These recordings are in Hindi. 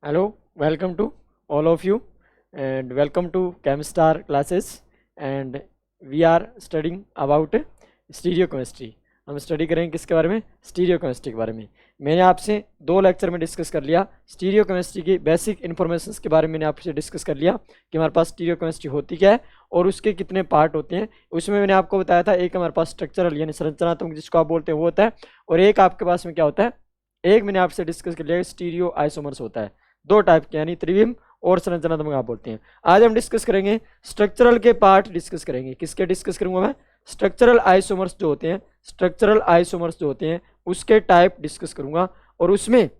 Hello, welcome to all of you and welcome to ChemStar classes and we are studying about stereochemistry. हम स्टडी करेंगे किसके बारे में? स्टीरियोकेमिस्ट्री के बारे में। मैंने आपसे 2 लेक्चर में डिस्कस कर लिया स्टीरियोकेमिस्ट्री की बेसिक इन्फॉर्मेशंस के बारे में। मैंने आपसे डिस्कस कर लिया कि हमारे पास स्टीरियोकेमिस्ट्री होती क्या है और उसके कितने पार्ट होते हैं। उसमें मैंने आपको बताया था एक हमारे पास स्ट्रक्चरल यानी संरचनात्मक जिसको आप बोलते हैं वो होता है, और एक आपके पास में क्या होता है, एक मैंने आपसे डिस्कस कर लिया स्टीरियो आइसोमर्स होता है। 2 टाइप के यानी त्रिविम और संरचनात्मक आप बोलते हैं। आज हम डिस्कस करेंगे स्ट्रक्चरल के पार्ट डिस्कस करेंगे। किसके डिस्कस करूंगा मैं? स्ट्रक्चरल आइसोमर्स जो होते हैं, स्ट्रक्चरल आइसोमर्स जो होते हैं उसके टाइप डिस्कस करूंगा। और उसमें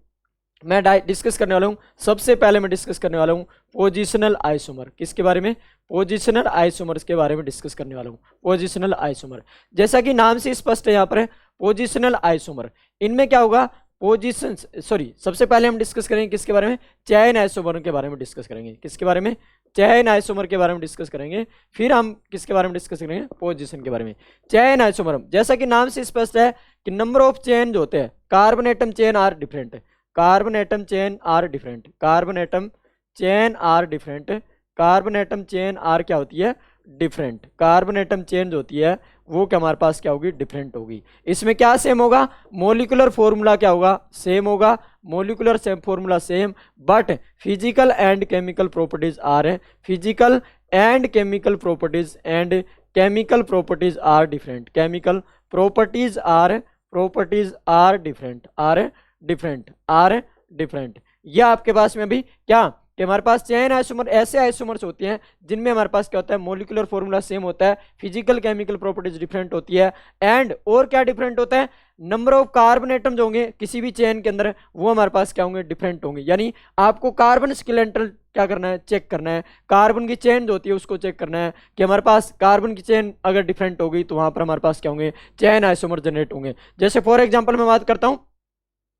मैं डिस्कस करने वाला हूं, सबसे पहले मैं डिस्कस करने वाला हूं पोजिशनल आइसोमर। किसके बारे में? पोजिशनल आइसोमर्स के बारे में डिस्कस करने वाला हूं। पोजिशनल आइसोमर जैसा कि नाम से स्पष्ट है यहाँ पर है पोजिशनल आइसोमर। इनमें क्या होगा? पोजीशन सबसे पहले हम डिस्कस करेंगे किसके बारे में? चेन आइसोमर के बारे में डिस्कस करेंगे। किसके बारे में? चेन आइसोमर के बारे में डिस्कस करेंगे। फिर हम किसके बारे में डिस्कस करेंगे? पोजीशन के बारे में। चेन आइसोमर जैसा कि नाम से स्पष्ट है कि नंबर ऑफ चेन जो होते हैं, carbon atom chain are different, carbon atom chain are different, carbon atom chain are different, carbon atom chain are क्या होती है? डिफरेंट। कार्बन एटम चेन जो होती है वो क्या हमारे पास क्या होगी? डिफरेंट होगी। इसमें क्या सेम होगा? मॉलिक्यूलर फॉर्मूला क्या होगा? सेम होगा। Molecular same formula same, but physical and chemical properties are, physical and chemical properties and chemical properties are different, chemical properties are different, are different, are different. यह आपके पास में भी क्या कि हमारे पास चेन आइसोमर ऐसे आइसोमर्स होते हैं जिनमें हमारे पास क्या होता है? मॉलिक्यूलर फॉर्मूला सेम होता है, फिजिकल केमिकल प्रॉपर्टीज डिफरेंट होती है, एंड और क्या डिफरेंट होता है? नंबर ऑफ कार्बन एटम जो होंगे किसी भी चेन के अंदर वो हमारे पास क्या होंगे? डिफरेंट होंगे। यानी आपको कार्बन स्केलेटल क्या करना है? चेक करना है। कार्बन की चेन जो होती है उसको चेक करना है कि हमारे पास कार्बन की चेन अगर डिफरेंट हो गई तो वहां पर हमारे पास क्या होंगे? चेन आइसोमर जनरेट होंगे। जैसे फॉर एग्जाम्पल मैं बात करता हूँ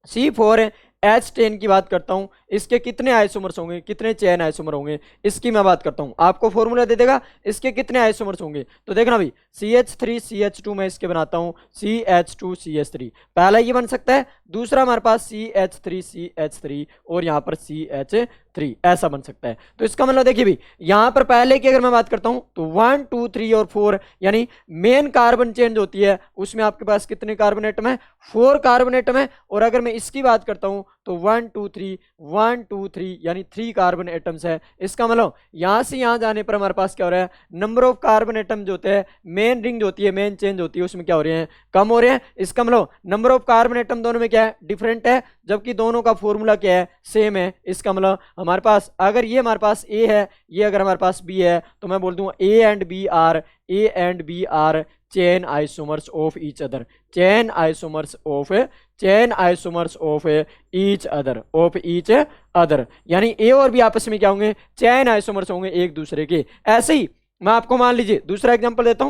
C4H10 की बात करता हूं, इसके कितने आइसोमर्स होंगे? कितने चेन आइसोमर होंगे? इसकी मैं बात करता हूं। आपको फॉर्मूला दे देगा इसके कितने आइसोमर्स होंगे। तो देखना भाई, CH3CH2 मैं इसके बनाता हूं, CH2CH3 पहला ये बन सकता है, दूसरा हमारे पास CH3CH3 और यहां पर CH3 ऐसा बन सकता है। तो इसका मतलब देखिए भाई, यहां पर पहले की अगर मैं बात करता हूं तो 1 2 3 और 4 यानी मेन कार्बन चेन जो होती है उसमें आपके पास कितने कार्बन एटम है? 4 कार्बन एटम है। और अगर मैं इसकी बात करता हूं तो 1 2 3 यानी 3 कार्बन एटम्स है। इसका मतलब यहां से यहां जाने पर हमारे पास क्या हो रहा है? नंबर ऑफ कार्बन एटम जो होते हैं, मेन रिंग जो होती है, मेन चेन जो होती है उसमें क्या हो रहे हैं? कम हो रहे हैं। इसका मतलब नंबर ऑफ कार्बन एटम दोनों में क्या है? डिफरेंट है, जबकि दोनों का फॉर्मूला क्या है? सेम है। इसका मतलब हमारे पास अगर ये हमारे पास ए है, ये अगर हमारे पास बी है, तो मैं बोल दूंगा A and B are chain isomers of each other, chain isomers of each other, यानी ए और बी आपस में क्या होंगे? चेन आइसोमर्स होंगे एक दूसरे के। ऐसे ही मैं आपको मान लीजिए दूसरा एग्जांपल देता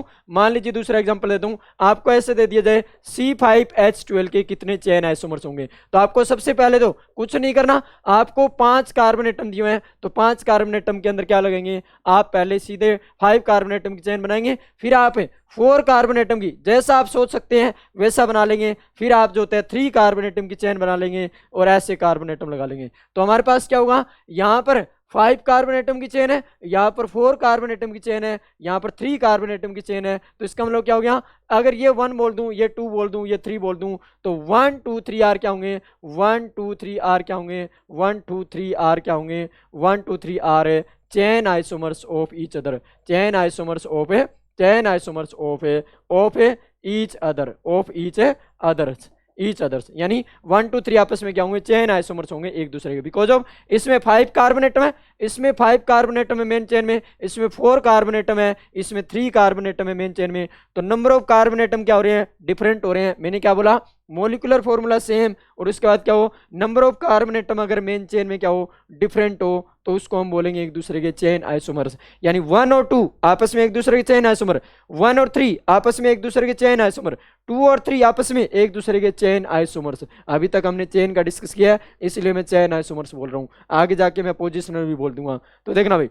हूं, आपको ऐसे दे दिया जाए C5H12 के कितने चेन आइसोमर्स होंगे। तो आपको सबसे पहले तो कुछ नहीं करना, आपको 5 कार्बन एटम दिए हैं तो 5 कार्बन एटम के अंदर क्या लगेंगे? आप पहले सीधे 5 कार्बन एटम की चेन बनाएंगे, फिर आप 4 कार्बन एटम की, जैसा आप सोच सकते हैं वैसा बना लेंगे, फिर आप जो होता है 3 कार्बन एटम की चेन बना लेंगे और ऐसे कार्बन एटम लगा लेंगे। तो हमारे पास क्या होगा? यहां पर 5 कार्बन एटम की चेन है, यहाँ पर 4 कार्बन एटम की चेन है, यहाँ पर 3 कार्बन एटम की चेन है। तो इसका मतलब क्या हो गया? अगर ये 1 बोल दूं, ये 2 बोल दूं, ये 3 बोल दूं, तो 1 2 3 आर क्या होंगे? 1 2 3 आर क्या होंगे? 1 2 3 आर क्या होंगे? 1 2 3 are chain isomers of each other, chain isomers of each others, यानी 1 2 3 आपस में क्या होंगे? चेन आइसोमर्स होंगे एक दूसरे के। बिकॉज ऑफ इसमें 5 कार्बन एटम है, इसमें 5 कार्बन एटम है मेन चेन में, इसमें 4 कार्बन एटम है, इसमें 3 कार्बन एटम है मेन चेन में। तो नंबर ऑफ कार्बन एटम क्या हो रहे हैं? डिफरेंट हो रहे हैं। मैंने क्या बोला? मॉलिक्यूलर फॉर्मूला सेम, और उसके बाद क्या हो? नंबर ऑफ कार्बन एटम अगर मेन चेन में क्या हो? डिफरेंट हो, तो उसको हम बोलेंगे एक दूसरे के चेन आइसोमर्स। यानी 1 और 2 आपस में एक दूसरे के चेन आइसोमर, 1 और 3 आपस में एक दूसरे के चेन आइसोमर, 2 और 3 आपस में एक दूसरे के चेन आइसोमर्स। अभी तक हमने चेन का डिस्कस किया है इसलिए मैं चेन आइसोमर्स बोल रहा हूं, आगे जाके मैं पोजिशनल भी बोल दूंगा। तो देखना भाई,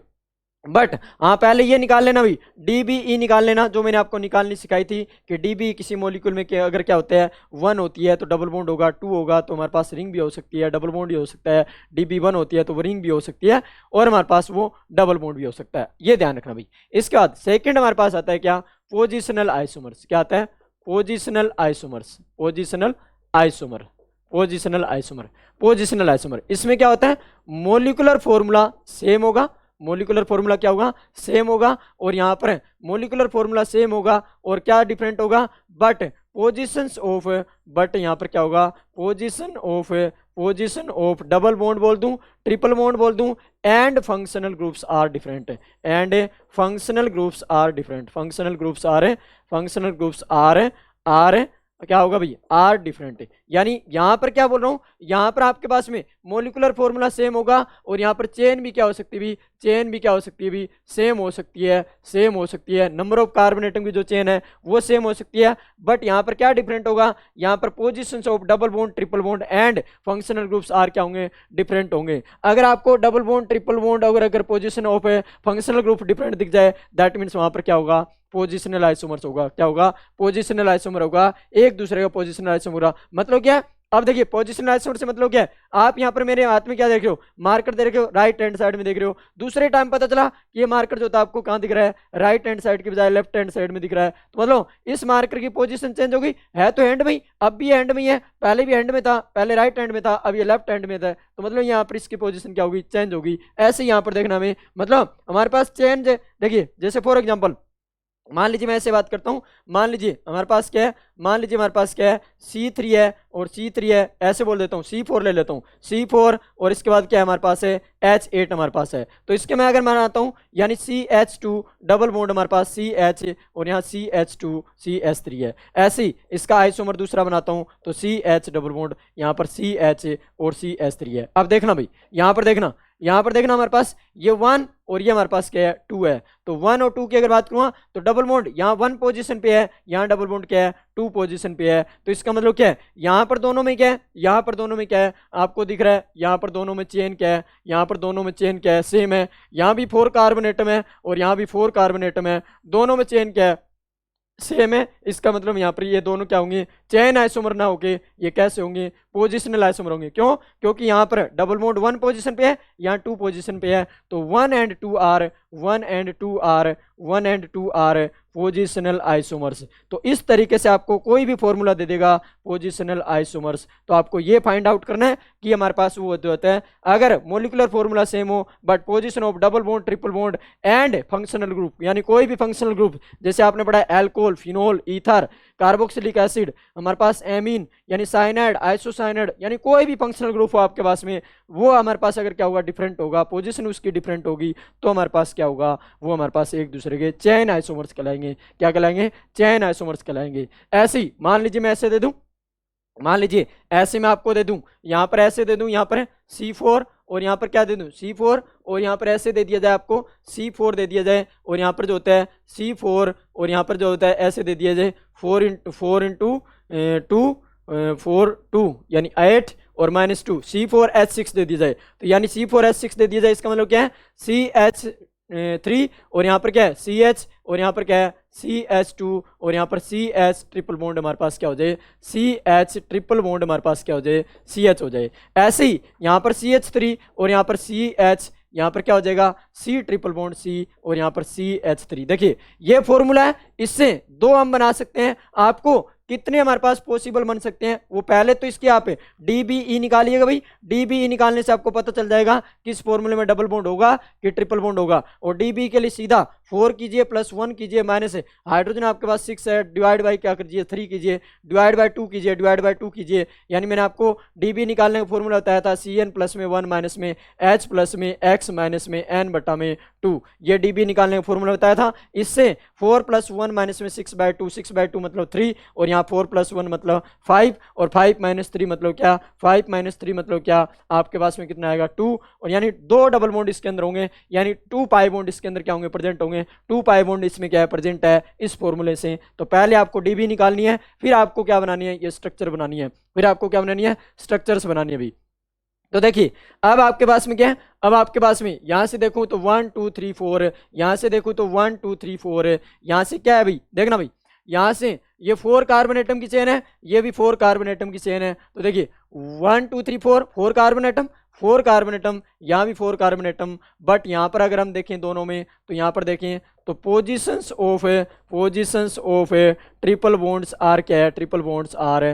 बट हाँ पहले ये निकाल लेना भाई, DBE निकाल लेना, जो मैंने आपको निकालनी सिखाई थी कि DBE किसी मॉलिक्यूल में अगर क्या होता है 1 होती है तो डबल बॉन्ड होगा, 2 होगा तो हमारे पास रिंग भी हो सकती है, डबल बॉन्ड भी हो सकता है, DB1 होती है तो वो रिंग भी हो सकती है और हमारे पास वो डबल बॉन्ड भी हो सकता है, ये ध्यान रखना भाई। इसके बाद सेकेंड हमारे पास आता है क्या, पोजिशनल आइसोमर्स। क्या आता है, positional isomers, positional isomer, positional isomer, positional isomer. इसमें क्या होता है, मोलिकुलर फॉर्मूला सेम होगा, मोलिकुलर फॉर्मूला क्या होगा, सेम होगा, और यहाँ पर मोलिकुलर फॉर्मूला सेम होगा और क्या डिफरेंट होगा, बट पोजिशंस ऑफ, बट यहाँ पर क्या होगा, पोजिशन ऑफ डबल बॉन्ड बोल दूं, ट्रिपल बॉन्ड बोल दूं, and functional groups are different, and functional groups are different, functional groups are, functional groups are क्या होगा भाई, आर डिफरेंट। यानी यहां पर क्या बोल रहा हूं, यहां पर आपके पास में मोलिकुलर फॉर्मूला सेम होगा और यहां पर चेन भी क्या हो सकती है भी, चेन भी क्या हो सकती है भी, सेम हो सकती है, सेम हो सकती है, नंबर ऑफ कार्बन एटम की जो चेन है वो सेम हो सकती है, बट यहां पर क्या डिफरेंट होगा, यहां पर positions of double bond, triple bond and functional groups are क्या होंगे, डिफरेंट होंगे। अगर आपको डबल बॉन्ड, ट्रिपल बॉन्ड अगर position of functional group different दिख जाए, दैट मीन्स वहां पर क्या होगा, पोजिशनल आइसोमर्स होगा। क्या होगा, पोजिशनल आइसोमर होगा, एक दूसरे का पोजिशनल आइसोमर होगा। मतलब क्या है, अब देखिए पोजिशनल आइसोमर से मतलब क्या है, आप यहाँ पर मेरे हाथ में क्या देख रहे हो, मार्कर देख रहे हो, राइट हैंड साइड में देख रहे हो, दूसरे टाइम पता चला कि ये मार्कर जो था आपको कहाँ दिख रहा है, राइट हैंड साइड की बजाय लेफ्ट हैंड साइड में दिख रहा है, तो मतलब इस मार्कर की पोजीशन चेंज हो गई, है तो हैंड में ही, अब भी हैंड में ही है, पहले भी हैंड में था, पहले राइट हैंड में था, अब ये लेफ्ट हैंड में था, तो मतलब यहाँ पर इसकी पोजीशन क्या होगी, चेंज होगी। ऐसे यहाँ पर देखना हमें, मतलब हमारे पास चेंज, देखिए जैसे फॉर एग्जाम्पल मान लीजिए मैं ऐसे बात करता हूं, मान लीजिए हमारे पास क्या है, मान लीजिए हमारे पास क्या है, C3 है और C3 है, ऐसे बोल देता हूं, C4 ले लेता हूं, C4 और इसके बाद क्या है हमारे पास है, H8 हमारे पास है, तो इसके मैं अगर बनाता हूं यानी CH2 डबल बॉन्ड हमारे पास CH और यहाँ CH2 CH3 है, ऐसे ही इसका आइसोमर दूसरा बनाता हूं तो CH डबल बॉन्ड यहाँ पर CH और CH3 है। अब देखना भाई, यहाँ पर देखना, यहाँ पर देखना हमारे पास ये 1 और ये हमारे पास क्या है, 2 है, तो 1 और 2 की अगर बात करूँ तो डबल बॉन्ड यहाँ 1 पोजीशन पे है, यहाँ डबल बॉन्ड क्या है, 2 पोजीशन पे है, तो इसका मतलब क्या है, यहाँ पर दोनों में क्या है, यहाँ पर दोनों में क्या है, आपको दिख रहा है, यहाँ पर दोनों में चेन क्या है, यहाँ पर दोनों में चेन क्या है, सेम है, यहाँ भी 4 कार्बन एटम है और यहाँ भी 4 कार्बन एटम है, दोनों में चेन क्या है, सेम है। इसका मतलब यहाँ पर ये दोनों क्या होंगे, चेन आइसोमर ना होके ये कैसे होंगे, पोजिशनल आइसोमर होंगे। क्यों, क्योंकि यहाँ पर डबल बॉन्ड 1 पोजीशन पे है, यहाँ 2 पोजीशन पे है, तो 1 and 2 are, 1 and 2 are, 1 and 2 are positional isomers. तो इस तरीके से आपको कोई भी फॉर्मूला दे देगा पोजिशनल आइसोमर्स, तो आपको ये फाइंड आउट करना है कि हमारे पास वो होता है, अगर मोलिकुलर फॉर्मूला सेम हो but position of double bond, triple bond and functional group, यानी कोई भी फंक्शनल ग्रुप, जैसे आपने पढ़ा alcohol, phenol, ether, carboxylic acid, हमारे पास एमीन यानी साइनाइड, आइसोसाइनाइड, यानी कोई भी फंक्शनल ग्रुप हो आपके पास में, वो हमारे पास अगर क्या होगा, डिफरेंट होगा, पोजीशन उसकी डिफरेंट होगी, तो हमारे पास क्या होगा, वो हमारे पास एक दूसरे के चेन आइसोमर्स कहलाएंगे। क्या कहलाएंगे, चेन आइसोमर्स कहलाएंगे। ऐसे ही मान लीजिए मैं ऐसे दे दूं, मान लीजिए ऐसे मैं आपको दे दूं, यहाँ पर ऐसे दे दूं, यहाँ पर C4 और यहाँ पर क्या दे दूं, C4 और यहाँ पर ऐसे दे दिया जाए, आपको C4 दे दिया जाए और यहाँ पर जो होता है C4 और यहाँ पर जो होता है ऐसे दे दिया जाए 4 यानी 8 और -2 C4H6 दे दिया जाए, तो यानी C4H6 दे दिया जाए, इसका मतलब क्या है CH3 और यहाँ पर क्या है CH और यहाँ पर क्या है CH2 और यहाँ पर CH ट्रिपल बॉन्ड हमारे पास क्या हो जाए, CH ट्रिपल बॉन्ड हमारे पास क्या हो जाए, CH हो जाए। ऐसे ही यहाँ पर CH3 और यहाँ पर CH, यहाँ पर क्या हो जाएगा C ट्रिपल बॉन्ड C और यहाँ पर CH3। देखिए ये फॉर्मूला है, इससे 2 हम बना सकते हैं। आपको कितने हमारे पास पॉसिबल बन सकते हैं, वो पहले तो इसके आप DBE निकालिएगा भाई, DBE निकालने से आपको पता चल जाएगा किस फॉर्मूले में डबल बॉन्ड होगा कि ट्रिपल बॉन्ड होगा। और DBE के लिए सीधा 4 कीजिए +1 कीजिए माइनस हाइड्रोजन आपके पास 6 है, डिवाइड बाई क्या कीजिए 3 कीजिए, डिवाइड बाई 2 कीजिए, डिवाइड बाई 2 कीजिए, यानी मैंने आपको DBE निकालने का फॉर्मूला बताया था CN प्लस में 1 माइनस में H प्लस में X माइनस में N बटा में 2, ये DBE निकालने का फॉर्मूला बताया था। इससे 4 + 1 माइनस में 6/2, 6/2 मतलब 3 और यहाँ 4 + 1 मतलब 5 और 5 - 3 मतलब क्या, 5 - 3 मतलब क्या, आपके पास में कितना आएगा 2, और यानी 2 डबल बॉन्ड इसके अंदर होंगे, यानी 2 पाई बॉन्ड इसके अंदर क्या होंगे, प्रेजेंट होंगे, 2 पाई बॉन्ड इसमें क्या है, प्रेजेंट है इस फॉर्मूले से। तो पहले आपको DBE निकालनी है, फिर आपको क्या बनानी है, ये स्ट्रक्चर बनानी है, फिर आपको क्या बनानी है, स्ट्रक्चर्स बनानी है भी। तो देखिए अब आपके पास में क्या है, अब आपके पास में यहां से देखूं तो 1 2 3 4, यहां से देखूं तो 1 2 3 4, यहां से क्या है भाई, देखना भाई यहां से ये 4 कार्बन एटम की चेन है, ये भी 4 कार्बन एटम की चेन है। तो देखिए 1 2 3 4 4 कार्बन एटम, 4 कार्बन एटम, यहाँ भी 4 कार्बन एटम। बट यहाँ पर अगर हम देखें दोनों में, तो यहाँ पर देखें तो positions of triple bonds are क्या है, ट्रिपल बॉन्ड आर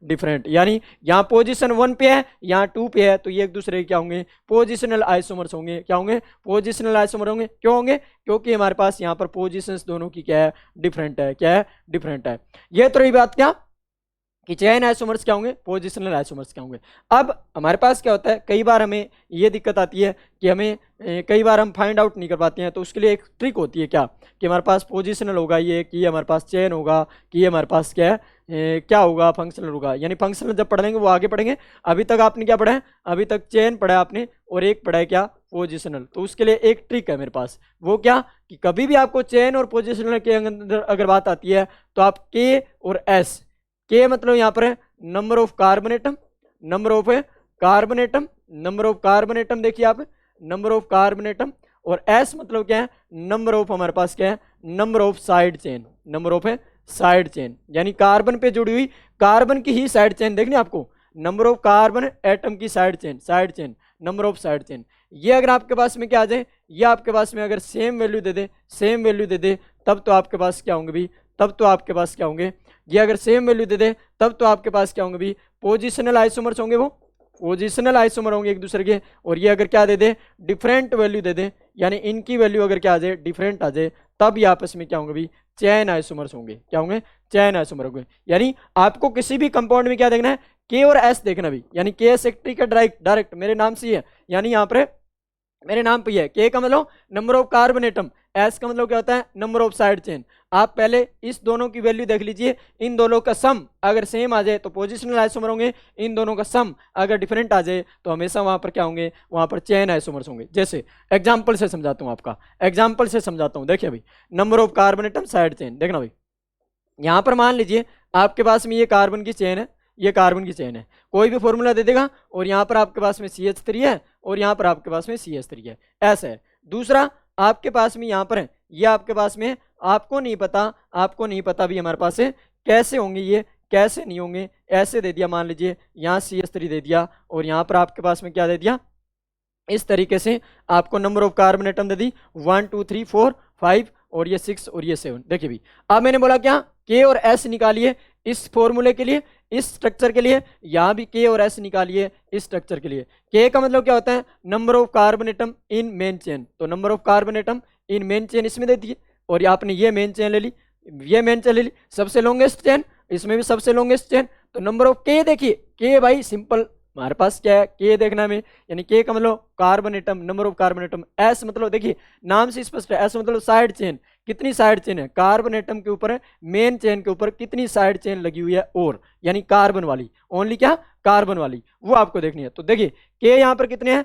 डिफरेंट, यानी यहाँ पोजीशन 1 पे है, यहाँ 2 पे है, तो ये एक दूसरे के क्या होंगे, पोजिशनल आइसोमर्स होंगे। क्या होंगे, पोजिशनल आइसोमर होंगे। क्यों होंगे, क्योंकि हमारे पास यहाँ पर पोजीशंस दोनों की क्या है, डिफरेंट है। क्या है, डिफरेंट है। ये तो रही बात क्या कि चेन आइसोमर्स क्या होंगे, पोजिशनल आइसोमर्स क्या होंगे। अब हमारे पास क्या होता है, कई बार हमें ये दिक्कत आती है कि हमें कई बार हम फाइंड आउट नहीं कर पाते हैं, तो उसके लिए एक ट्रिक होती है क्या, कि हमारे पास पोजिशनल होगा ये, कि हमारे पास चेन होगा, कि ये हमारे पास क्या है, क्या होगा, फंक्शनल होगा। यानी फंक्शनल जब पढ़ लेंगे वो आगे पढ़ेंगे। अभी तक आपने क्या पढ़ा है, अभी तक चेन पढ़ा है आपने, और एक पढ़ा है क्या, पोजिशनल। तो उसके लिए एक ट्रिक है मेरे पास, वो क्या, कि कभी भी आपको चेन और पोजिशनल के अंदर अगर बात आती है, तो आप के और एस, के मतलब यहाँ पर है number of carbon atom, number of carbon atom, number of carbon atom, देखिए आप नंबर ऑफ कार्बन एटम, और एस मतलब क्या है, नंबर ऑफ, हमारे पास क्या है, number of side chain, number of side chain, यानी कार्बन पे जुड़ी हुई कार्बन की ही साइड चेन देखनी आपको, नंबर ऑफ कार्बन एटम की side chain, number of side chain. ये अगर आपके पास में क्या आ जाए, ये आपके पास में अगर सेम वैल्यू दे दे, तब तो आपके पास क्या होंगे भी, तब तो आपके पास क्या होंगे, ये अगर सेम वैल्यू दे दे, तब तो आपके पास क्या होंगे भी, पोजिशनल आइसोमर्स होंगे, वो पोजिशनल आइसोमर होंगे एक दूसरे के। और ये अगर क्या दे दे, डिफरेंट वैल्यू दे दे, यानी इनकी वैल्यू अगर क्या आ जाए, डिफरेंट आ जाए, तब ये आपस में क्या होंगे भी, चैन आइसोमर्स होंगे। क्या होंगे, चैन आइसोमर होंगे। यानी आपको किसी भी कंपाउंड में क्या देखना है, के और एस देखना भी, यानी के एस एक ट्रिक है, डायरेक्ट मेरे नाम से ही है, यानी यहाँ पर मेरे नाम पे है। के का मतलब number of carbon atom, S का मतलब क्या होता है, नंबर ऑफ साइड चेन। आप पहले इस दोनों की वैल्यू देख लीजिए, इन दोनों का सम अगर सेम आ जाए तो पोजिशनल आइसोमर होंगे, इन दोनों का सम अगर डिफरेंट आ जाए तो हमेशा वहां पर क्या होंगे, वहां पर चेन आइसोमर्स होंगे। जैसे एग्जांपल से समझाता हूं, आपका एग्जांपल से समझाता हूं। देखिए भाई, number of carbon atom side chain, देखना भाई, यहां पर मान लीजिए आपके पास में ये कार्बन की चेन है, ये कार्बन की चेन है, कोई भी फॉर्मूला दे देगा, और यहाँ पर आपके पास में CH3 है, और यहाँ पर आपके पास में CH3 है, ऐसा है। दूसरा आपके पास में यहाँ पर है, ये आपके पास में, आपको नहीं पता भी हमारे पास है कैसे होंगे, ये कैसे नहीं होंगे। ऐसे दे दिया, मान लीजिए यहाँ CH3 दे दिया, और यहाँ पर आपके पास में क्या दे दिया, इस तरीके से आपको नंबर ऑफ कार्बन एटम दे दी 1 2 3 4 5, और ये 6 और ये 7। देखिए भी, अब मैंने बोला क्या, के और एस निकालिए इस फॉर्मूले के लिए, इस स्ट्रक्चर के लिए, यहाँ भी के और एस निकालिए इस स्ट्रक्चर के लिए। के का मतलब क्या होता है, number of carbon atom in main chain, तो number of carbon atom in main chain इसमें दे दिए, और आपने ये मेन चेन ले ली, ये मेन चेन ले ली, सबसे लॉन्गेस्ट चेन, इसमें भी सबसे लॉन्गेस्ट चेन। तो नंबर ऑफ के देखिए, के भाई सिंपल हमारे पास क्या है, के देखना में, यानी के का मतलब carbon atom, number of carbon atom. S मतलब देखिए नाम से स्पष्ट है, एस मतलब साइड चेन, कितनी साइड चेन है, कार्बन एटम के ऊपर, मेन चेन के ऊपर कितनी साइड चेन लगी हुई है, और यानी कार्बन वाली, ओनली क्या, कार्बन वाली, वो आपको देखनी है। तो देखिए के यहाँ पर कितने हैं,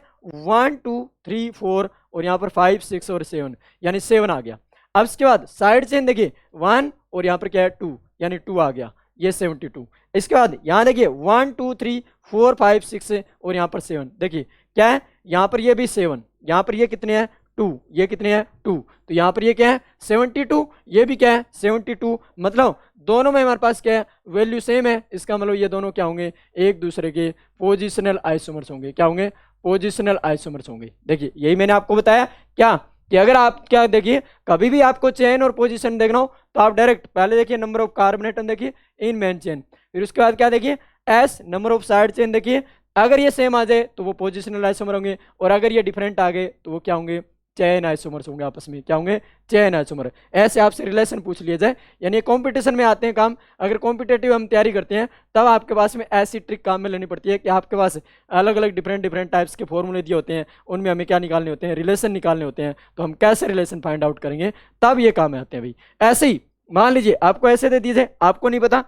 1 2 3 4, और यहाँ पर 5 6 और 7, यानी 7 आ गया। अब इसके बाद साइड चेन देखिए 1, और यहाँ पर क्या है 2, यानी 2 आ गया, ये 72। इसके बाद यहाँ देखिए 1 2 3 4 5 6, और यहाँ पर 7, देखिए क्या है, यहाँ पर ये भी 7, यहाँ पर ये कितने हैं 2, ये कितने हैं 2, तो यहाँ पर ये क्या है 72, ये भी क्या है 72, मतलब दोनों में हमारे पास क्या है, वैल्यू सेम है। इसका मतलब ये दोनों क्या होंगे, एक दूसरे के पोजिशनल आइसोमर्स होंगे। क्या होंगे, पोजिशनल आइसोमर्स होंगे। देखिए यही मैंने आपको बताया क्या, कि अगर आप क्या देखिए, कभी भी आपको चेन और पोजीशन देखना हो, तो आप डायरेक्ट पहले देखिए नंबर ऑफ कार्बन एटम देखिए इन मेन चेन, फिर उसके बाद क्या देखिए, S number of side chain देखिए, अगर ये सेम आ जाए तो वो पोजिशनल आइसोमर होंगे, और अगर ये डिफरेंट आ गए तो वो क्या होंगे, चेन आइसोमर्स होंगे आपस में। क्या होंगे, चेन आइसोमर। ऐसे आपसे रिलेशन पूछ लिया जाए, यानी कंपटीशन में आते हैं काम, अगर कॉम्पिटेटिव हम तैयारी करते हैं, तब आपके पास में ऐसी ट्रिक काम में लेनी पड़ती है कि आपके पास अलग अलग डिफरेंट टाइप्स के फॉर्मूले दिए होते हैं, उनमें हमें क्या निकालने होते हैं, रिलेशन निकालने होते हैं। तो हम कैसे रिलेशन फाइंड आउट करेंगे, तब ये काम में आते हैं भाई। ऐसे ही मान लीजिए आपको ऐसे दे दिए जाए, आपको नहीं पता,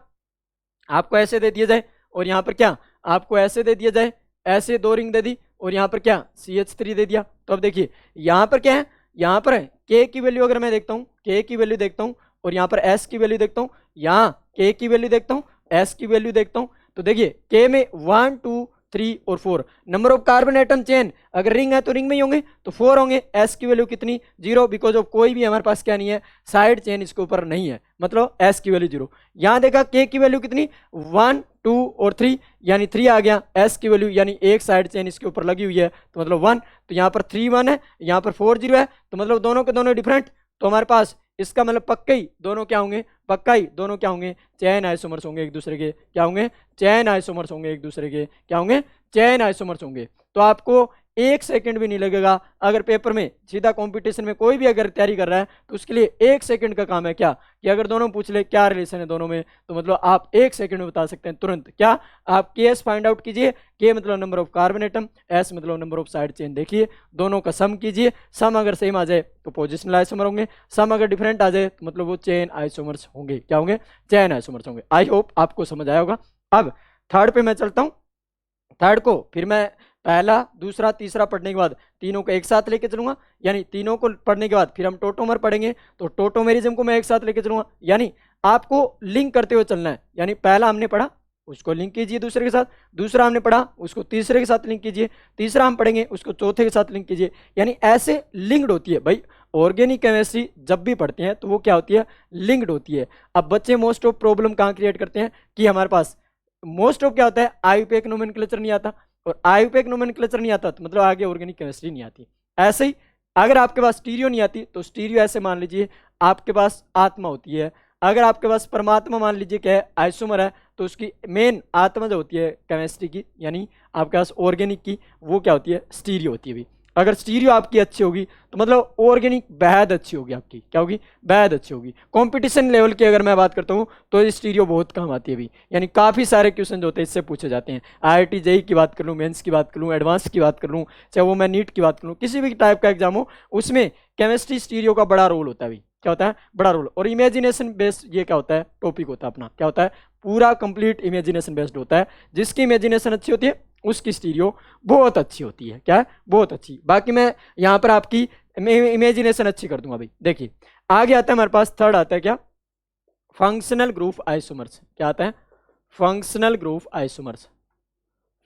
आपको ऐसे दे दिया जाए, और यहाँ पर क्या आपको ऐसे दे दिया जाए, ऐसे 2 रिंग दे दी, और यहाँ पर क्या CH3 दे दिया। तो अब देखिए यहाँ पर क्या है, यहाँ पर है के की वैल्यू, अगर मैं देखता हूँ के की वैल्यू देखता हूँ, और यहाँ पर एस की वैल्यू देखता हूँ, यहाँ के की वैल्यू देखता हूँ, एस की वैल्यू देखता हूँ, तो देखिए के में 1 2 3 और 4 number of carbon atom chain, अगर रिंग है तो रिंग में ही होंगे तो 4 होंगे। एस की वैल्यू कितनी 0, बिकॉज ऑफ कोई भी हमारे पास क्या नहीं है, साइड चेन इसके ऊपर नहीं है, मतलब एस की वैल्यू 0। यहाँ देखा के की वैल्यू कितनी 1 2 और 3, यानी 3 आ गया। एस की वैल्यू यानी एक साइड चेन इसके ऊपर लगी हुई है तो मतलब 1, तो यहाँ पर 3 1 है, यहाँ पर 4 0 है, तो मतलब दोनों के दोनों डिफरेंट। तो हमारे पास इसका मतलब पक्का ही दोनों क्या होंगे, पक्का ही दोनों क्या होंगे, चेन आइसोमर्स होंगे एक दूसरे के, क्या होंगे, चेन आइसोमर्स होंगे एक दूसरे के, क्या होंगे, चेन आइसोमर्स होंगे। तो आपको 1 सेकंड भी नहीं लगेगा, अगर पेपर में सीधा कंपटीशन में कोई भी अगर तैयारी कर रहा है तो उसके लिए 1 सेकंड का काम है क्या, कि अगर दोनों पूछ ले क्या रिलेशन है दोनों में, तो मतलब आप 1 सेकंड में बता सकते हैं तुरंत। क्या, आप के एस फाइंड आउट कीजिए, के मतलब number of carbon atom, S मतलब नंबर ऑफ साइड चेन, देखिए दोनों का सम कीजिए, सम अगर सेम आ जाए तो पोजिशनल आइसोमर होंगे, सम अगर डिफरेंट आ जाए तो मतलब वो चेन आइसोमर्स होंगे, क्या होंगे, चेन आइसोमर्स होंगे। आई होप आपको समझ आया होगा। अब थर्ड पे मैं चलता हूँ, थर्ड को फिर मैं पहला दूसरा तीसरा पढ़ने के बाद तीनों को एक साथ लेके चलूंगा, यानी तीनों को पढ़ने के बाद फिर हम टोटोमर पढ़ेंगे, तो टोटोमेरिज्म को मैं एक साथ लेके चलूंगा, यानी आपको लिंक करते हुए चलना है। यानी पहला हमने पढ़ा उसको लिंक कीजिए दूसरे के साथ, दूसरा हमने पढ़ा उसको तीसरे के साथ लिंक कीजिए, तीसरा हम पढ़ेंगे उसको चौथे के साथ लिंक कीजिए, यानी ऐसे लिंक्ड होती है भाई। ऑर्गेनिक केमिस्ट्री जब भी पढ़ते हैं तो वो क्या होती है, लिंक्ड होती है। अब बच्चे मोस्ट ऑफ प्रॉब्लम कहाँ क्रिएट करते हैं कि हमारे पास मोस्ट ऑफ क्या होता है, आईयूपीएक नोमेनक्लेचर नहीं आता, और आईयूपीएक नोमेनक्लेचर नहीं आता तो मतलब आगे ऑर्गेनिक केमिस्ट्री नहीं आती। ऐसे ही अगर आपके पास स्टीरियो नहीं आती तो स्टीरियो ऐसे मान लीजिए आपके पास आत्मा होती है, अगर आपके पास परमात्मा मान लीजिए क्या है, आइसोमर है, तो उसकी मेन आत्मा जो होती है केमिस्ट्री की, यानी आपके पास ऑर्गेनिक की, वो क्या होती है, स्टीरियो होती है भी। अगर स्टीरियो आपकी अच्छी होगी तो मतलब ऑर्गेनिक बेहद अच्छी होगी आपकी, क्या होगी, बेहद अच्छी होगी। कंपटीशन लेवल की अगर मैं बात करता हूँ तो स्टीरियो बहुत काम आती है भी, यानी काफ़ी सारे क्वेश्चन जो होते हैं इससे पूछे जाते हैं। IIT जेई की बात कर लूँ, मेंस की बात कर लूँ, एडवांस की बात कर लूँ, चाहे वो मैं नीट की बात करूँ, किसी भी टाइप का एग्जाम हो उसमें केमिस्ट्री स्टीरियो का बड़ा रोल होता है भी, क्या होता है, बड़ा रोल। और इमेजिनेशन बेस्ड ये क्या होता है, टॉपिक होता है अपना, क्या होता है, पूरा कंप्लीट इमेजिनेशन बेस्ड होता है। जिसकी इमेजिनेशन अच्छी होती है उसकी स्टीरियो बहुत अच्छी होती है, क्या है, बहुत अच्छी। बाकी मैं यहाँ पर आपकी इमेजिनेशन अच्छी कर दूंगा भाई। देखिए आगे आता है हमारे पास, थर्ड आता है क्या, फंक्शनल ग्रुप आइसोमर्स। क्या आता है, functional group isomers,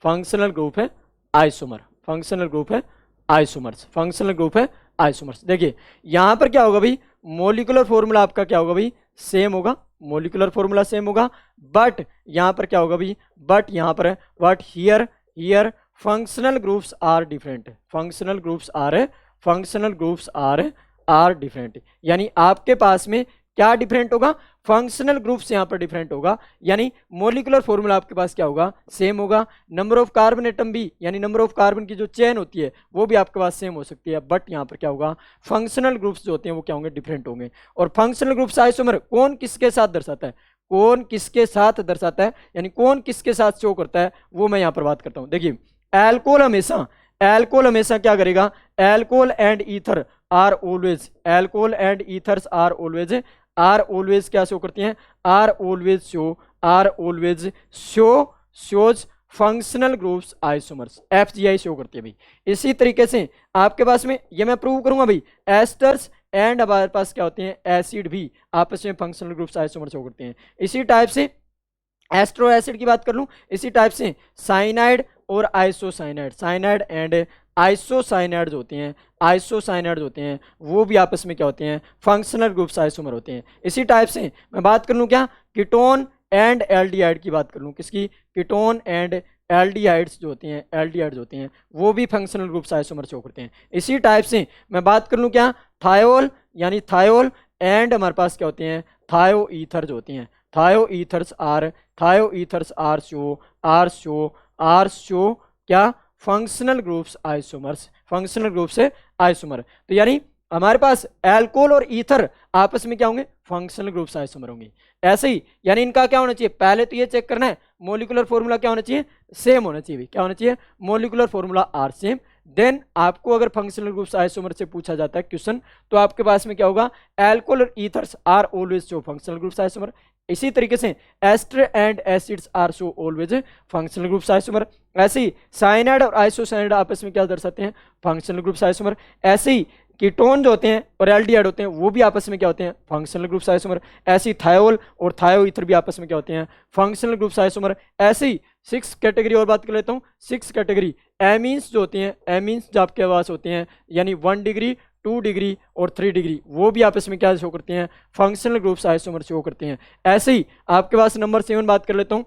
functional group है आइसोमर, फंक्शनल ग्रुप है आइसोमर्स, फंक्शनल ग्रुप है आइसोमर्स। देखिए यहाँ पर क्या होगा भाई, मोलिकुलर फॉर्मूला आपका क्या होगा भाई, सेम होगा, मोलिकुलर फॉर्मूला सेम होगा, बट यहाँ पर क्या होगा भाई, बट यहाँ पर but here functional groups are different, functional groups are different. यानी आपके पास में क्या डिफरेंट होगा, फंक्शनल ग्रुप्स यहाँ पर डिफरेंट होगा, यानी मोलिकुलर फॉर्मूला आपके पास क्या होगा, सेम होगा। नंबर ऑफ कार्बन एटम भी, यानी नंबर ऑफ कार्बन की जो चेन होती है वो भी आपके पास सेम हो सकती है, बट यहाँ पर क्या होगा, फंक्शनल ग्रुप्स जो होते हैं वो क्या होंगे, डिफरेंट होंगे। और फंक्शनल ग्रुप्स आइसोमर कौन किसके साथ दर्शाता है, कौन किसके साथ दर्शाता है, यानी कौन किसके साथ शो करता है, वो मैं यहाँ पर बात करता हूँ। देखिए एल्कोहल हमेशा क्या करेगा, alcohol and ether are always, alcohol and ethers are always क्या शो करती हैं, are always shows functional groups isomers, FGI show करती है भाई। इसी तरीके से आपके पास में ये मैं प्रूव करूंगा भाई, एस्टर्स एंड हमारे पास क्या होते हैं, एसिड भी आपस में फंक्शनल ग्रुप्स आइसोमर शो करते हैं। इसी टाइप से एस्ट्रो एसिड की बात कर लूं, इसी टाइप से साइनाइड और आइसोसाइनाइड, साइनाइड एंड आइसोसाइनाइड्स होते हैं, वो भी आपस में क्या होते हैं, फंक्शनल ग्रुप्स आइसोमर होते हैं। इसी टाइप से मैं बात कर लूँ क्या, कीटोन एंड एल्डिहाइड की बात कर लूँ, किसकी, कीटोन एंड एल्डिहाइड्स जो होते हैं वो भी फंक्शनल ग्रुप्स आइसोमर शो करते हैं। इसी टाइप से मैं बात कर लूँ क्या, थायोल, यानी थायोल एंड हमारे पास क्या होते हैं, थायो ईथर जो होते हैं, थायो ईथर्स आर शो क्या, functional groups isomers, functional group से आइसोमर। तो यानी हमारे पास एल्कोहल और ईथर आपस में क्या होंगे, फंक्शनल ग्रुप्स आइसोमर होंगे। ऐसे ही यानी इनका क्या होना चाहिए, पहले तो ये चेक करना है मोलिकुलर फॉर्मूला क्या होना चाहिए, सेम होना चाहिए, क्या होना चाहिए, molecular formula are same. Then आपको अगर फंक्शनल ग्रुप्स आइसोमर से पूछा जाता है क्वेश्चन, तो आपके पास में क्या होगा, एल्कोहल और ethers are always show functional groups isomer. इसी तरीके से ester and acids are show always functional groups isomer. ऐसे ही साइनाइड और आइसोसाइनाइड आपस में क्या दर्शाते हैं, फंक्शनल ग्रुप्स आइसोमर। ऐसे ही कीटोन जो होते हैं और एल्डिहाइड होते हैं वो भी आपस में क्या होते हैं, फंक्शनल ग्रुप्स आइसोमर। ऐसी थायोल और थायो ईथर भी आपस में क्या होते हैं, फंक्शनल ग्रुप्स आइसोमर। ऐसे ही 6 कैटेगरी और बात कर लेता हूँ। 6 कैटेगरी एमीन्स जो होते हैं, एमीन्स जो आपके पास होते हैं यानी 1 डिग्री 2 डिग्री और 3 डिग्री, वो भी आपस में क्या शो करते हैं, फंक्शनल ग्रुप्स आइसोमर शो करते हैं। ऐसे ही आपके पास नंबर 7 बात कर लेता हूँ।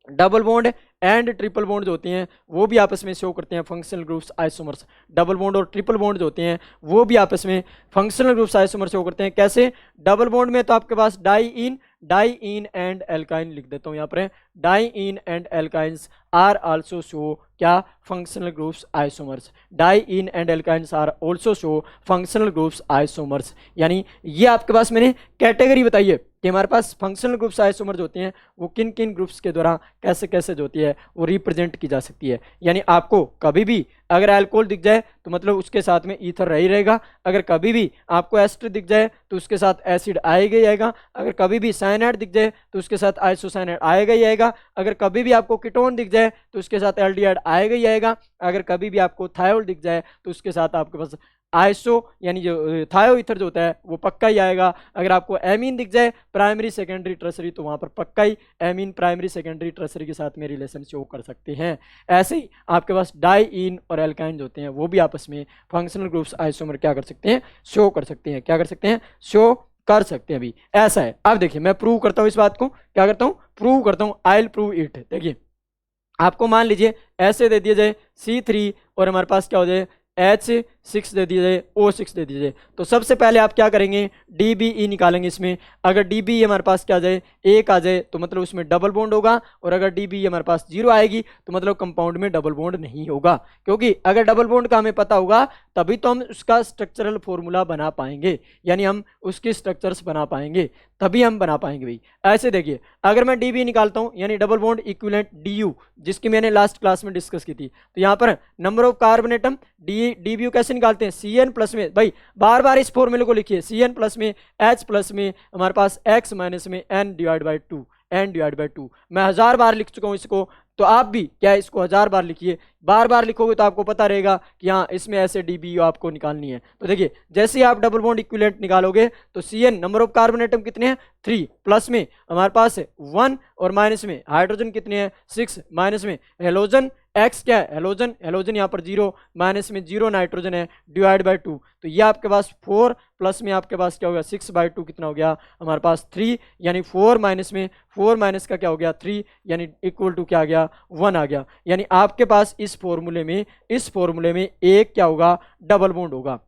Double bond and triple bond जो होते हैं वो भी आपस में शो करते हैं functional groups isomers. Double bond और ट्रिपल बॉन्ड जो होते हैं वो भी आपस में फंक्शनल ग्रुप्स आइसोमर शो करते हैं। कैसे? डबल बॉन्ड में तो आपके पास डाई इन एंड एल्काइन लिख देता हूँ यहाँ पर, diene and alkynes are also show क्या, functional groups isomers. Diene and alkynes are also show functional groups isomers. यानी ये आपके पास मैंने कैटेगरी बताई है कि हमारे पास फंक्शनल ग्रुप्स आइसोमर जो होते हैं वो किन किन ग्रुप्स के द्वारा कैसे कैसे जो होती है वो रिप्रेजेंट की जा सकती है। यानी आपको कभी भी अगर अल्कोहल दिख जाए तो मतलब उसके साथ में ईथर रह ही रहेगा, अगर कभी भी आपको एस्टर दिख जाए तो उसके साथ एसिड आएगा ही आएगा, अगर कभी भी साइनाइड दिख जाए तो उसके साथ आइसोसाइनाइड आएगा ही आएगा, अगर कभी भी आपको कीटोन दिख जाए तो उसके साथ एल्डिहाइड आएगा ही आएगा, अगर कभी भी आपको थायोल दिख जाए तो उसके साथ आपके पास आइसो यानी जो थायो ईथर जो होता है वो पक्का ही आएगा। अगर आपको एमीन दिख जाए प्राइमरी सेकेंडरी ट्रसरी तो वहां पर पक्का ही एमीन प्राइमरी सेकेंडरी ट्रसरी के साथ में रिलेशन शो कर सकते हैं। ऐसे ही आपके पास डाई इन और एल्काइन जो होते हैं वो भी आपस में फंक्शनल ग्रुप्स आइसोमर क्या कर सकते हैं, शो कर सकते हैं। क्या कर सकते हैं, शो कर सकते हैं। अभी ऐसा है। अब देखिए मैं प्रूव करता हूं इस बात को, क्या करता हूं, प्रूव करता हूं। I will prove it. देखिए आपको मान लीजिए ऐसे दे दिया जाए C3 और हमारे पास क्या हो जाए H6 दे दिया जाए, O6 दे दिया जाए, तो सबसे पहले आप क्या करेंगे, DBE निकालेंगे इसमें। अगर DBE हमारे पास क्या आ जाए, 1 आ जाए तो मतलब उसमें डबल बॉन्ड होगा, और अगर DBE हमारे पास 0 आएगी तो मतलब कंपाउंड में डबल बॉन्ड नहीं होगा। क्योंकि अगर डबल बॉन्ड का हमें पता होगा तभी तो हम उसका स्ट्रक्चरल फॉर्मूला बना पाएंगे, यानी हम उसके स्ट्रक्चर्स बना पाएंगे, तभी हम बना पाएंगे भाई। ऐसे देखिए अगर मैं DBE निकालता हूं यानी डबल बॉन्ड इक्विवेलेंट DU, जिसकी मैंने लास्ट क्लास में डिस्कस की थी, तो यहाँ पर number of carbon atom DBU कैसे निकालते हैं, CN प्लस में, भाई बार बार इस फॉर्मूले को लिखिए, CN प्लस में H प्लस में हमारे पास X माइनस में N डिवाइड बाई 2। मैं 1000 बार लिख चुका हूं इसको, तो आप भी क्या इसको 1000 बार लिखिए। बार बार लिखोगे तो आपको पता रहेगा कि हाँ इसमें ऐसे DBU आपको निकालनी है। तो देखिए जैसे ही आप डबल बॉन्ड इक्विवेलेंट निकालोगे तो CN number of carbon atom कितने हैं 3, प्लस में हमारे पास 1 और माइनस में हाइड्रोजन कितने हैं 6, माइनस में हेलोजन X क्या है, हेलोजन यहाँ पर 0, माइनस में 0 नाइट्रोजन है डिवाइड बाई 2, तो ये आपके पास 4 प्लस में आपके पास क्या हो गया 6/2 कितना हो गया हमारे पास 3, यानी 4 माइनस में 4 माइनस का क्या हो गया 3, यानी इक्वल टू क्या आ गया 1 आ गया। यानी आपके पास इस फॉर्मूले में एक क्या होगा डबल बॉन्ड होगा।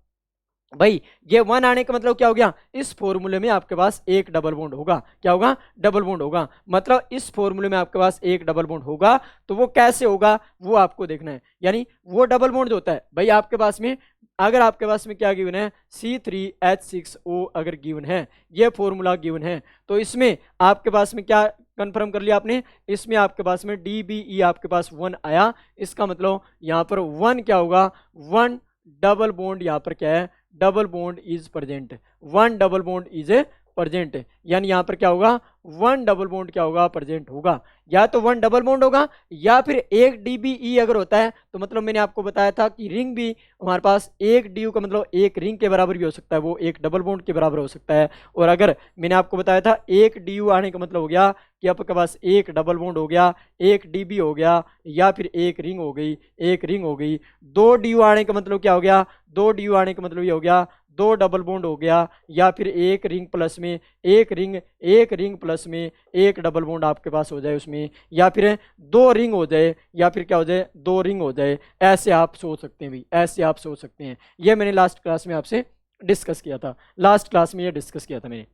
भाई ये 1 आने का मतलब क्या हो गया, इस फॉर्मूले में आपके पास एक डबल बॉन्ड होगा। क्या होगा, डबल बॉन्ड होगा। मतलब इस फॉर्मूले में आपके पास एक डबल बॉन्ड होगा, तो वो कैसे होगा वो आपको देखना है। यानी वो डबल बॉन्ड जो होता है भाई आपके पास में, अगर आपके पास में क्या गिवन है C3H6O अगर गिवन है, ये फॉर्मूला गिवन है, तो इसमें आपके पास में क्या कंफर्म कर लिया आपने, इसमें आपके पास में DBE आपके पास 1 आया। इसका मतलब यहाँ पर 1 क्या होगा, 1 डबल बॉन्ड यहाँ पर क्या है, double bond is present, 1 double bond is a present. यानी यहाँ पर क्या होगा 1 डबल बॉन्ड क्या होगा प्रेजेंट होगा, या तो 1 डबल बॉन्ड होगा, या फिर एक DBE अगर होता है तो मतलब मैंने आपको बताया था कि रिंग भी हमारे पास एक DU का मतलब एक रिंग के बराबर भी हो सकता है, वो एक डबल बॉन्ड के बराबर हो सकता है। और अगर मैंने आपको बताया था एक DU आने का मतलब हो गया कि आपके पास एक डबल बॉन्ड हो गया, एक DB हो गया, या फिर एक रिंग हो गई, एक रिंग हो गई। 2 DU आने का मतलब क्या हो गया, 2 DU आने का मतलब ये हो गया 2 डबल बॉन्ड हो गया, या फिर एक रिंग प्लस में एक रिंग प्लस में एक डबल बॉन्ड आपके पास हो जाए उसमें, या फिर 2 रिंग हो जाए, या फिर क्या हो जाए 2 रिंग हो जाए। ऐसे आप सोच सकते हैं भाई, ऐसे आप सोच सकते हैं। ये मैंने लास्ट क्लास में आपसे डिस्कस किया था, लास्ट क्लास में ये डिस्कस किया था मैंने,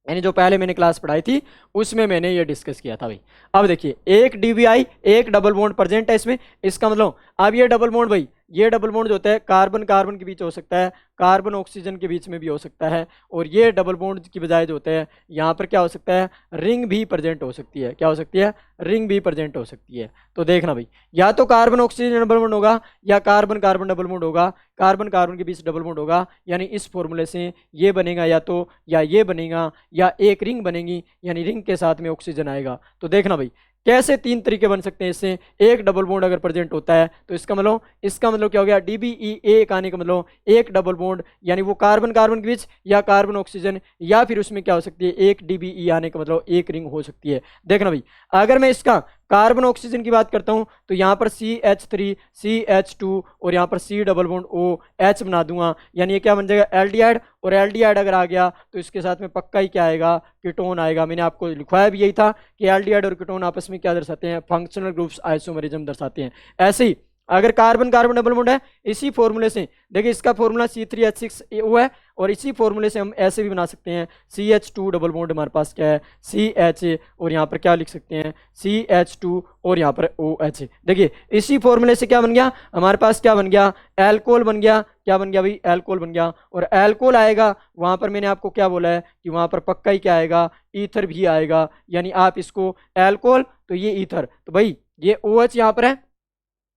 यानी जो पहले मैंने क्लास पढ़ाई थी उसमें मैंने ये डिस्कस किया था भाई। अब देखिए एक DBI एक डबल बॉन्ड प्रेजेंट है इसमें, इसका मतलब अब ये डबल बॉन्ड भाई, ये डबल बॉन्ड जो होता है कार्बन कार्बन के बीच हो सकता है, कार्बन ऑक्सीजन के बीच में भी हो सकता है, और ये डबल बॉन्ड की बजाय जो होता है यहाँ पर क्या हो सकता है, रिंग भी प्रेजेंट हो सकती है। क्या हो सकती है, रिंग भी प्रेजेंट हो सकती है। तो देखना भाई, या तो कार्बन ऑक्सीजन डबल बॉन्ड होगा, या कार्बन कार्बन डबल बॉन्ड होगा, कार्बन कार्बन के बीच डबल बॉन्ड होगा। यानी इस फॉर्मूले से ये बनेगा, या तो या ये बनेगा, या एक रिंग बनेगी, यानी रिंग के साथ में ऑक्सीजन आएगा। तो देखना भाई कैसे 3 तरीके बन सकते हैं इससे, एक डबल बॉन्ड अगर प्रेजेंट होता है तो इसका मतलब क्या हो गया, DBE एक आने का मतलब एक डबल बॉन्ड, यानी वो कार्बन कार्बन के बीच या कार्बन ऑक्सीजन, या फिर उसमें क्या हो सकती है, एक DBE आने का मतलब एक रिंग हो सकती है। देखना भाई, अगर मैं इसका कार्बन ऑक्सीजन की बात करता हूं तो यहाँ पर CH3 CH2 और यहाँ पर C डबल बॉन्ड OH बना दूंगा, यानी ये क्या बन जाएगा, एल्डिहाइड, और एल्डिहाइड अगर आ गया तो इसके साथ में पक्का ही क्या आएगा, कीटोन आएगा। मैंने आपको लिखवाया भी यही था कि एल्डिहाइड और कीटोन आपस में क्या दर्शाते हैं, फंक्शनल ग्रुप्स आइसोमरिज्म दर्शाते हैं। ऐसे ही अगर कार्बन कार्बन डबल बॉन्ड है, इसी फॉर्मूले से देखिए, इसका फॉर्मूला C3H6O है, और इसी फॉर्मूले से हम ऐसे भी बना सकते हैं, CH2 डबल बॉन्ड हमारे पास क्या है, CH, और यहाँ पर क्या लिख सकते हैं, CH2 और यहाँ पर OH। देखिए इसी फॉर्मूले से क्या बन गया, हमारे पास क्या बन गया, एल्कोहल बन गया। क्या बन गया भाई, एल्कोहल बन गया। और एल्कोहल आएगा वहां पर मैंने आपको क्या बोला है कि वहां पर पक्का ही क्या आएगा, ईथर भी आएगा, यानी आप इसको एल्कोहल तो ये ईथर, तो भाई ये OH यहाँ पर है,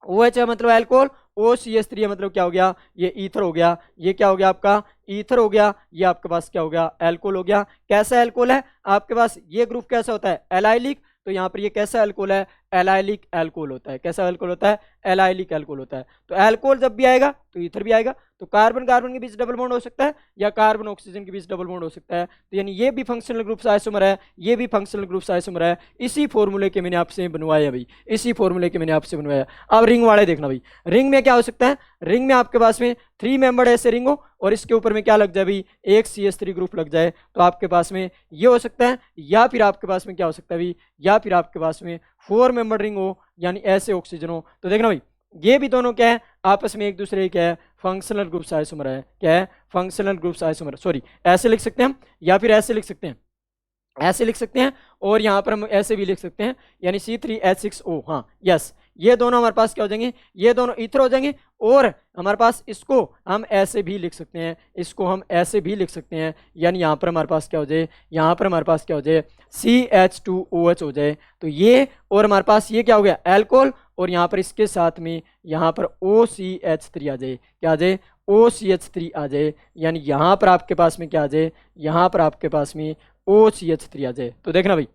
OH है मतलब एल्कोहल, OCH3 है मतलब क्या हो गया, ये ईथर हो गया। ये क्या हो गया आपका, ईथर हो गया। ये आपके पास क्या हो गया, एल्कोहल हो गया। कैसा एल्कोहल है आपके पास, ये ग्रुप कैसा होता है, एलाइलिक, तो यहाँ पर ये कैसा एल्कोहल है, एलाइलिक एल्कोहल होता है। कैसा एल्कोहल होता है, एलाइलिक एल्कोहल होता है। तो एल्कोहल जब भी आएगा तो ईथर भी आएगा। तो कार्बन कार्बन के बीच डबल बॉन्ड हो सकता है, या कार्बन ऑक्सीजन के बीच डबल बॉन्ड हो सकता है। तो यानी ये भी फंक्शनल ग्रुप्स आइसोमर है, ये भी फंक्शनल ग्रुप्स आइसोमर है। इसी फॉर्मूले के मैंने आपसे बनवाया भाई, इसी फॉर्मूले के मैंने आपसे बनवाया। अब रिंग वाले देखना भाई, रिंग में क्या हो सकता है, रिंग में आपके पास में 3 मेंबर्ड ऐसे रिंग हो, और इसके ऊपर में क्या लग जाए भाई, एक CH3 ग्रुप लग जाए, तो आपके पास में ये हो सकता है। या फिर आपके पास में क्या हो सकता है भाई, या फिर आपके पास में 4 मेंबर्ड रिंग हो, यानी ऐसे ऑक्सीजन हो। तो देखना भाई, ये भी दोनों क्या है, आपस में एक दूसरे क्या है, फंक्शनल ग्रुप्स आइसोमर है। क्या है, फंक्शनल ग्रुप्स आइसोमर। सॉरी, ऐसे लिख सकते हैं हम, या फिर ऐसे लिख सकते हैं, ऐसे लिख सकते हैं, और यहाँ पर हम ऐसे भी लिख सकते हैं, यानी C3H6O। हाँ यस, ये दोनों हमारे पास क्या हो जाएंगे, ये दोनों ईथर हो जाएंगे। और हमारे पास इसको हम ऐसे भी लिख सकते हैं, इसको हम ऐसे भी लिख सकते हैं, यानी यहाँ पर हमारे पास क्या हो जाए, यहाँ पर हमारे पास क्या हो जाए, CH2OH हो जाए। तो ये, और हमारे पास ये क्या हो गया, एल्कोहल, और यहाँ पर इसके साथ में यहाँ पर OCH3 आ जाए। क्या आ जाए, OCH3 आ जाए, यानी यहाँ पर आपके पास में क्या आ जाए, यहाँ पर आपके पास में OCH3 आ जाए। तो देखना भाई,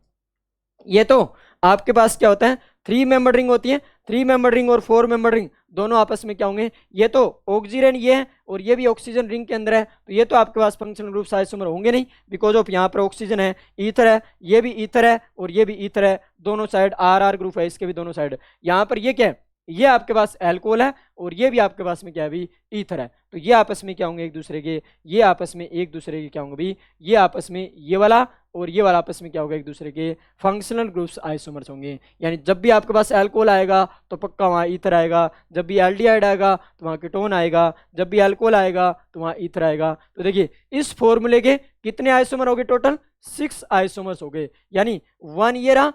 ये तो आपके पास क्या होता है, 3 मेंबर रिंग होती है। 3 मेंबर रिंग और 4 मेंबर रिंग दोनों आपस में क्या होंगे, ये तो ऑक्सीजन ये है, और ये भी ऑक्सीजन रिंग के अंदर है। तो ये तो आपके पास फंक्शनल ग्रुप आइसोमर होंगे नहीं, बिकॉज ऑफ यहाँ पर ऑक्सीजन है, ईथर है, ये भी ईथर है और ये भी ईथर है, दोनों साइड RR ग्रुप है, इसके भी दोनों साइड। यहाँ पर ये क्या है, ये आपके पास एल्कोहल है, और ये भी आपके पास में क्या है भी, ईथर है। तो ये आपस में क्या होंगे एक दूसरे के, ये आपस में एक दूसरे के क्या होंगे भी, ये आपस में ये वाला और ये वाला आपस में क्या होगा, एक दूसरे के फंक्शनल ग्रुप्स आइसोमर्स होंगे। यानी जब भी आपके पास एल्कोहल आएगा तो पक्का वहाँ ईथर आएगा, जब भी एल्डिहाइड आएगा तो वहाँ कीटोन आएगा, जब भी एल्कोहल आएगा तो वहाँ ईथर आएगा। तो देखिए इस फॉर्मूले के कितने आइसोमर हो गए, टोटल 6 आइसोमर्स हो गए। यानी 1 ये रहा,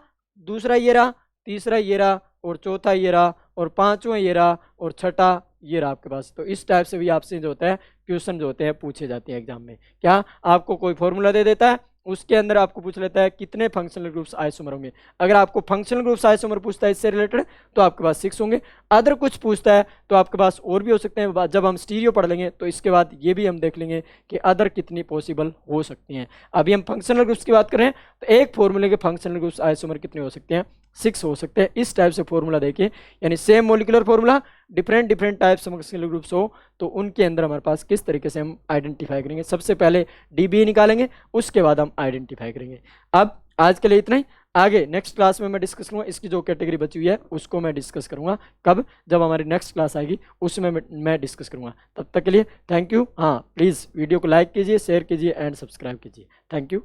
दूसरा ये रहा, तीसरा ये रहा, और चौथा ये रहा, और पांचवा ये रहा, और छठा ये रहा आपके पास। तो इस टाइप से भी आपसे जो होता है क्वेश्चन जो होते हैं पूछे जाते हैं एग्जाम में। क्या आपको कोई फॉर्मूला दे देता है, उसके अंदर आपको पूछ लेता है कितने फंक्शनल ग्रुप्स आइसोमर होंगे। अगर आपको फंक्शनल ग्रुप्स आइसोमर पूछता है इससे रिलेटेड तो आपके पास 6 होंगे। अदर कुछ पूछता है तो आपके पास और भी हो सकते हैं। जब हम स्टीरियो पढ़ लेंगे तो इसके बाद ये भी हम देख लेंगे कि अदर कितनी पॉसिबल हो सकती हैं। अभी हम फंक्शनल ग्रुप्स की बात करें तो एक फॉर्मूले के फंक्शनल ग्रुप्स आइसोमर कितने हो सकते हैं, 6 हो सकते हैं। इस टाइप से फॉर्मूला देखिए, यानी same molecular formula, different types functional groups हो तो उनके अंदर हमारे पास किस तरीके से हम आइडेंटिफाई करेंगे। सबसे पहले DBE निकालेंगे, उसके बाद हम आइडेंटिफाई करेंगे। अब आज के लिए इतना ही। आगे नेक्स्ट क्लास में मैं डिस्कस करूंगा, इसकी जो कैटेगरी बची हुई है उसको मैं डिस्कस करूंगा। कब, जब हमारी नेक्स्ट क्लास आएगी उसमें मैं डिस्कस करूंगा। तब तक के लिए थैंक यू। हाँ प्लीज़ वीडियो को लाइक कीजिए, शेयर कीजिए एंड सब्सक्राइब कीजिए। Thank you.